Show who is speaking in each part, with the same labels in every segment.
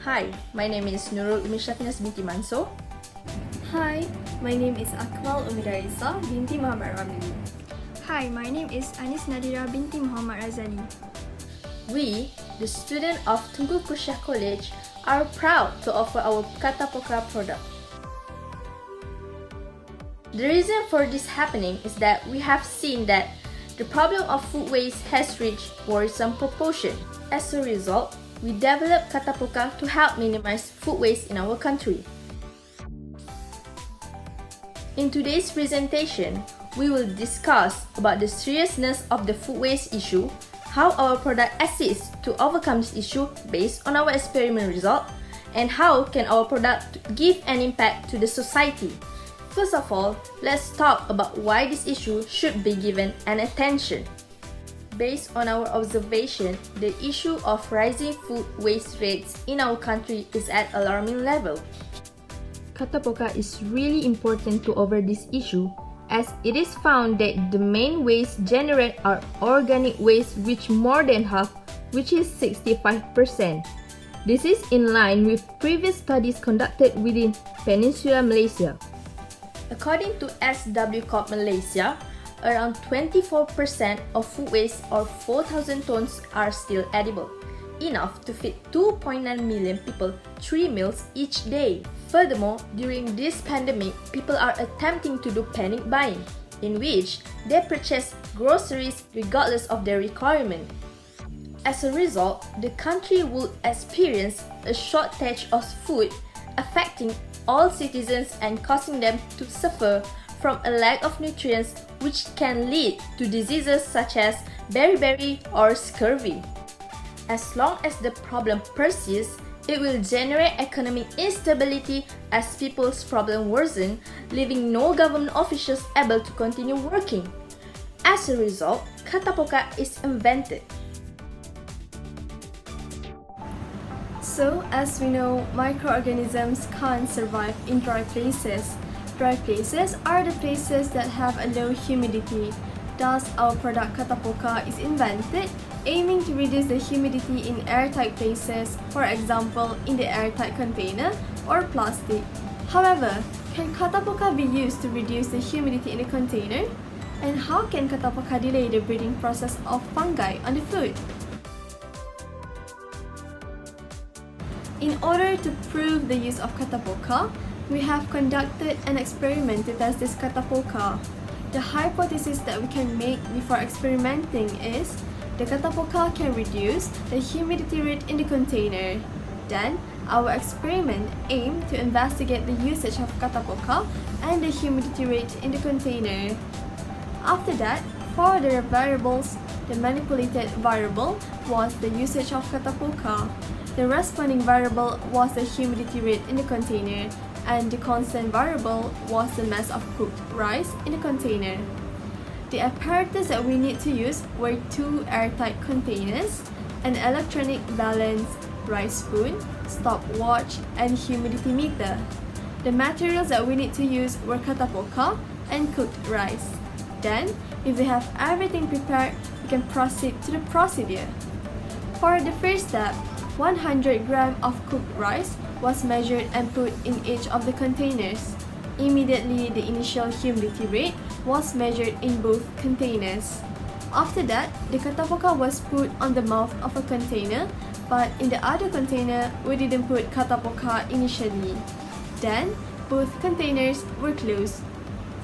Speaker 1: Hi, my name is Nurul Umishafinas binti Manso.
Speaker 2: Hi, my name is Akmal Umidarisa binti Muhammad Ramli.
Speaker 3: Hi, my name is Anis Nadira binti Muhammad Razali.
Speaker 1: We, the students of Tunku Kusyah College, are proud to offer our Catappoka product. The reason for this happening is that we have seen that the problem of food waste has reached worrisome proportion. As a result, we developed Catappoka to help minimize food waste in our country. In today's presentation, we will discuss about the seriousness of the food waste issue, how our product assists to overcome this issue based on our experiment result, and how can our product give an impact to the society. First of all, let's talk about why this issue should be given an attention. Based on our observation, the issue of rising food waste rates in our country is at alarming level. Catappoka is really important to over this issue, as it is found that the main waste generated are organic waste, which more than half, which is 65%. This is in line with previous studies conducted within Peninsular Malaysia. According to SW Corp Malaysia, around 24% of food waste or 4,000 tons are still edible, enough to feed 2.9 million people 3 meals each day. Furthermore, during this pandemic, people are attempting to do panic buying, in which they purchase groceries regardless of their requirement. As a result, the country will experience a shortage of food, affecting all citizens and causing them to suffer from a lack of nutrients, which can lead to diseases such as beriberi or scurvy. As long as the problem persists, it will generate economic instability as people's problem worsen, leaving no government officials able to continue working. As a result, Catappoka is invented.
Speaker 2: So, as we know, microorganisms can't survive in dry places. Dry places are the places that have a low humidity. Thus, our product Catappoka is invented aiming to reduce the humidity in airtight places, for example, in the airtight container or plastic. However, can Catappoka be used to reduce the humidity in the container? And how can Catappoka delay the breeding process of fungi on the food? In order to prove the use of Catappoka, we have conducted an experiment to test this Catappoka. The hypothesis that we can make before experimenting is the Catappoka can reduce the humidity rate in the container. Then, our experiment aimed to investigate the usage of Catappoka and the humidity rate in the container. After that, for the variables, the manipulated variable was the usage of Catappoka. The responding variable was the humidity rate in the container, and the constant variable was the mass of cooked rice in the container. The apparatus that we need to use were 2 airtight containers, an electronic balance, rice spoon, stopwatch, and humidity meter. The materials that we need to use were Catappoka and cooked rice. Then, if we have everything prepared, we can proceed to the procedure. For the first step, 100 grams of cooked rice was measured and put in each of the containers. Immediately, the initial humidity rate was measured in both containers. After that, the Catappoka was put on the mouth of a container, but in the other container, we didn't put Catappoka initially. Then, both containers were closed.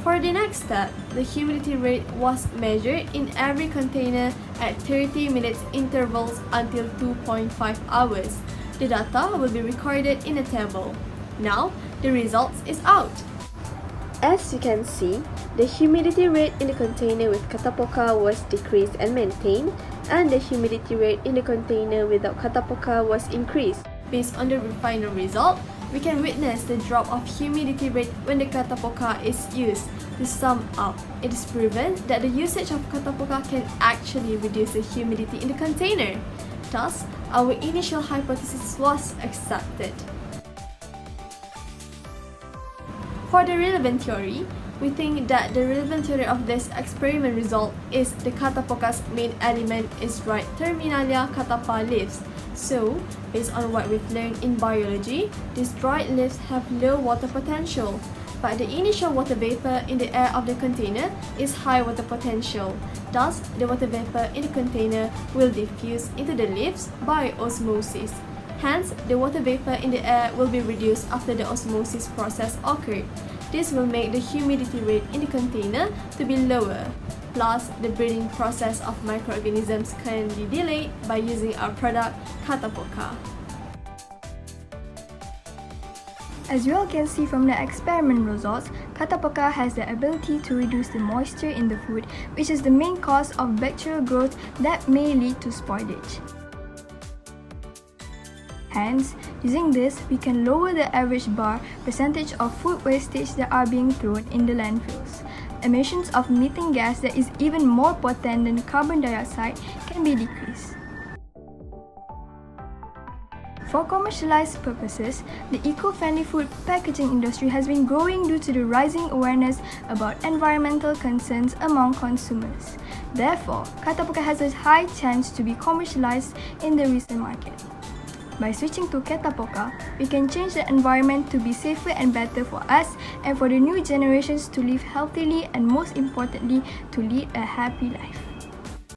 Speaker 2: For the next step, the humidity rate was measured in every container at 30 minutes intervals until 2.5 hours. The data will be recorded in a table. Now, the results is out. As you can see, the humidity rate in the container with Catappoka was decreased and maintained, and the humidity rate in the container without Catappoka was increased. Based on the final result, we can witness the drop of humidity rate when the Catappoka is used. To sum up, it is proven that the usage of Catappoka can actually reduce the humidity in the container. Thus, our initial hypothesis was accepted. For the relevant theory, we think that the relevant theory of this experiment result is the Catappoka's main element is right Terminalia catappa leaves, So, based on what we've learned in biology, these dried leaves have low water potential, but the initial water vapor in the air of the container is high water potential. Thus, the water vapor in the container will diffuse into the leaves by osmosis. Hence, the water vapor in the air will be reduced after the osmosis process occurred. This will make the humidity rate in the container to be lower. Plus, the breeding process of microorganisms can be delayed by using our product, Catappoka.
Speaker 3: As you all can see from the experiment results, Catappoka has the ability to reduce the moisture in the food, which is the main cause of bacterial growth that may lead to spoilage. Hence, using this, we can lower the average bar percentage of food wastage that are being thrown in the landfills. Emissions of methane gas that is even more potent than carbon dioxide can be decreased. For commercialized purposes, the eco-friendly food packaging industry has been growing due to the rising awareness about environmental concerns among consumers. Therefore, Catappoka has a high chance to be commercialized in the resale market. By switching to Catappoka, we can change the environment to be safer and better for us and for the new generations to live healthily and most importantly, to lead a happy life.